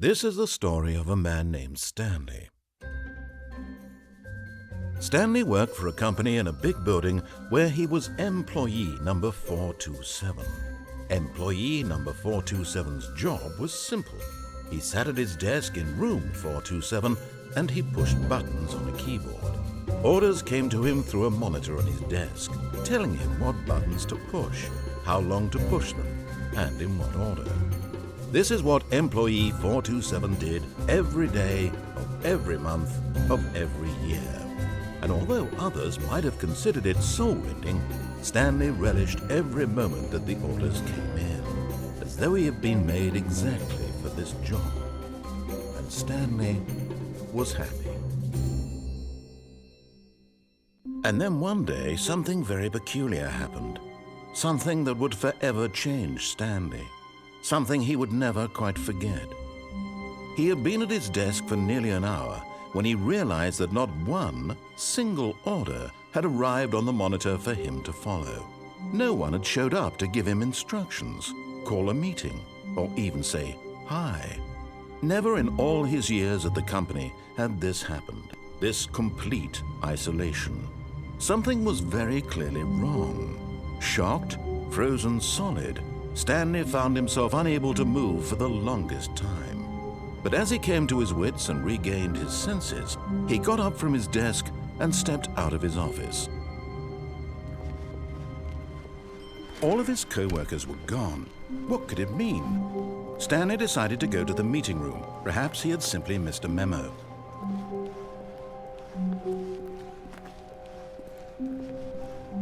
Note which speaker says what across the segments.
Speaker 1: This is the story of a man named Stanley. Stanley worked for a company in a big building where he was employee number 427. Employee number 427's job was simple. He sat at his desk in room 427 and he pushed buttons on a keyboard. Orders came to him through a monitor on his desk, telling him what buttons to push, how long to push them, and in what order. This is what employee 427 did every day of every month of every year. And although others might have considered it soul-rending, Stanley relished every moment that the orders came in, as though he had been made exactly for this job. And Stanley was happy. And then one day, something very peculiar happened. Something that would forever change Stanley. Something he would never quite forget. He had been at his desk for nearly an hour when he realized that not one single order had arrived on the monitor for him to follow. No one had showed up to give him instructions, call a meeting, or even say hi. Never in all his years at the company had this happened, this complete isolation. Something was very clearly wrong. Shocked, frozen solid, Stanley found himself unable to move for the longest time. But as he came to his wits and regained his senses, he got up from his desk and stepped out of his office. All of his co-workers were gone. What could it mean? Stanley decided to go to the meeting room. Perhaps he had simply missed a memo.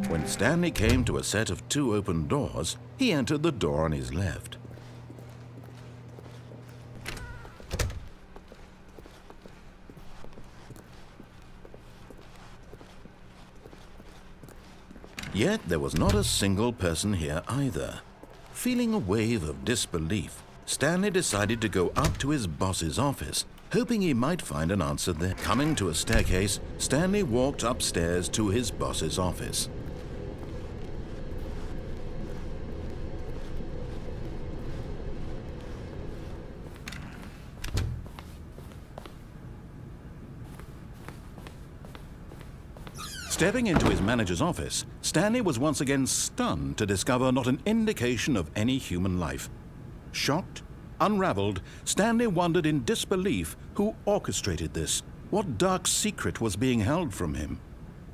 Speaker 1: When Stanley came to a set of 2 open doors, he entered the door on his left. Yet there was not a single person here either. Feeling a wave of disbelief, Stanley decided to go up to his boss's office, hoping he might find an answer there. Coming to a staircase, Stanley walked upstairs to his boss's office. Stepping into his manager's office, Stanley was once again stunned to discover not an indication of any human life. Shocked, unraveled, Stanley wondered in disbelief who orchestrated this, what dark secret was being held from him.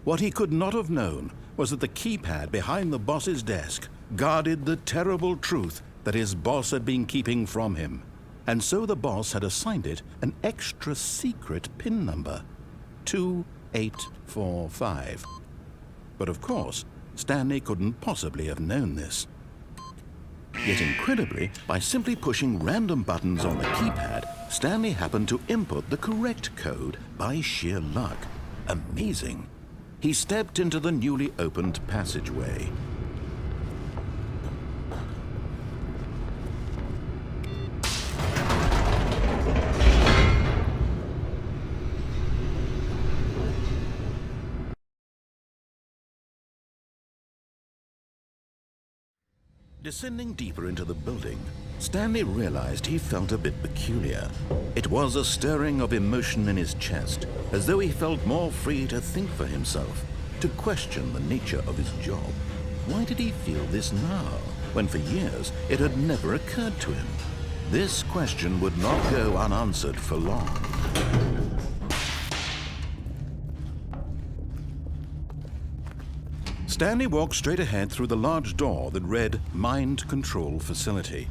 Speaker 1: What he could not have known was that the keypad behind the boss's desk guarded the terrible truth that his boss had been keeping from him. And so the boss had assigned it an extra secret PIN number, 2845. But of course, Stanley couldn't possibly have known this. Yet incredibly, by simply pushing random buttons on the keypad, Stanley happened to input the correct code by sheer luck. Amazing. He stepped into the newly opened passageway. Descending deeper into the building, Stanley realized he felt a bit peculiar. It was a stirring of emotion in his chest, as though he felt more free to think for himself, to question the nature of his job. Why did he feel this now, when for years it had never occurred to him? This question would not go unanswered for long. Stanley walked straight ahead through the large door that read Mind Control Facility.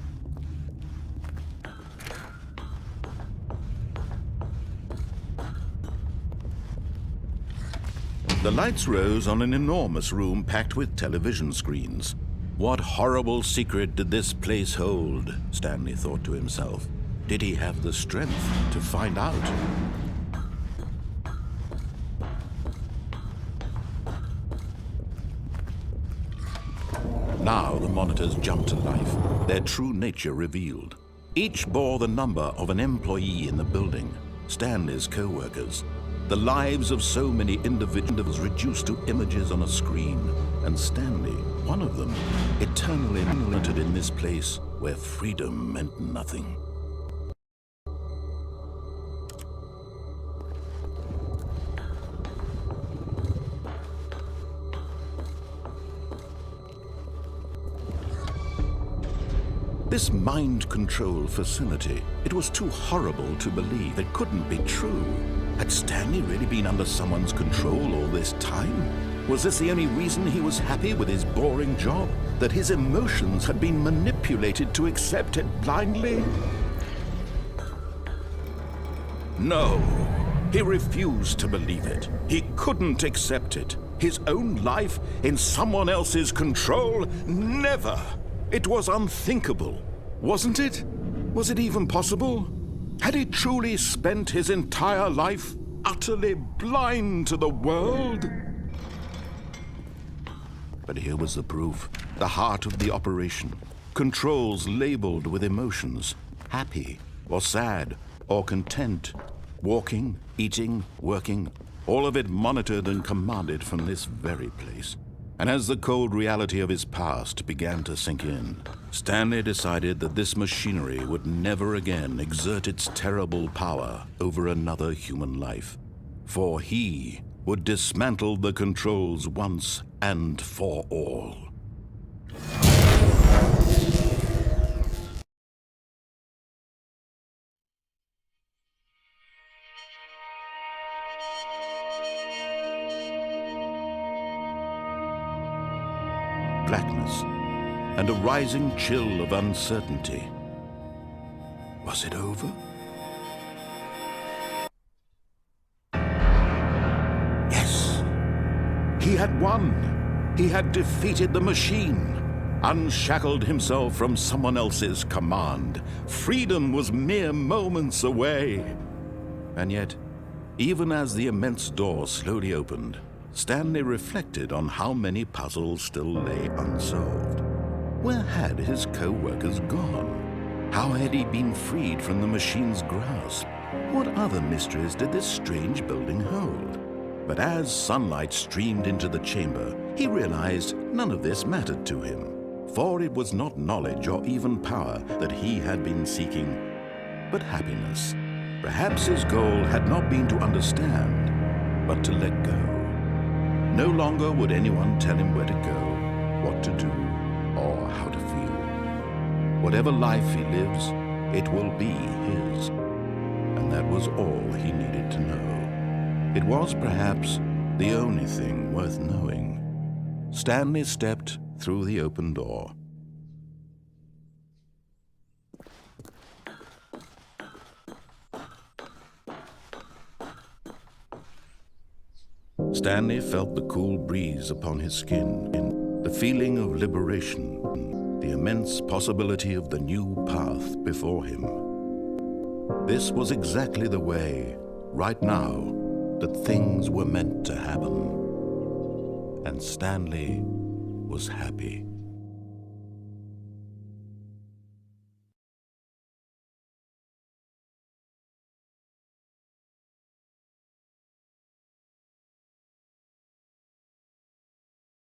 Speaker 1: The lights rose on an enormous room packed with television screens. What horrible secret did this place hold? Stanley thought to himself. Did he have the strength to find out? Now the monitors jumped to life, their true nature revealed. Each bore the number of an employee in the building, Stanley's co-workers. The lives of so many individuals reduced to images on a screen, and Stanley, one of them, eternally limited in this place where freedom meant nothing. This mind control facility, it was too horrible to believe. It couldn't be true. Had Stanley really been under someone's control all this time? Was this the only reason he was happy with his boring job? That his emotions had been manipulated to accept it blindly? No, he refused to believe it. He couldn't accept it. His own life in someone else's control? Never! It was unthinkable, wasn't it? Was it even possible? Had he truly spent his entire life utterly blind to the world? But here was the proof, the heart of the operation. Controls labeled with emotions, happy or sad or content, walking, eating, working, all of it monitored and commanded from this very place. And as the cold reality of his past began to sink in, Stanley decided that this machinery would never again exert its terrible power over another human life. For he would dismantle the controls once and for all. Blackness and a rising chill of uncertainty. Was it over? Yes! He had won! He had defeated the machine, unshackled himself from someone else's command. Freedom was mere moments away. And yet, even as the immense door slowly opened, Stanley reflected on how many puzzles still lay unsolved. Where had his co-workers gone? How had he been freed from the machine's grasp? What other mysteries did this strange building hold? But as sunlight streamed into the chamber, he realized none of this mattered to him, for it was not knowledge or even power that he had been seeking, but happiness. Perhaps his goal had not been to understand, but to let go. No longer would anyone tell him where to go, what to do, or how to feel. Whatever life he lives, it will be his. And that was all he needed to know. It was perhaps the only thing worth knowing. Stanley stepped through the open door. Stanley felt the cool breeze upon his skin, the feeling of liberation, the immense possibility of the new path before him. This was exactly the way, right now, that things were meant to happen. And Stanley was happy.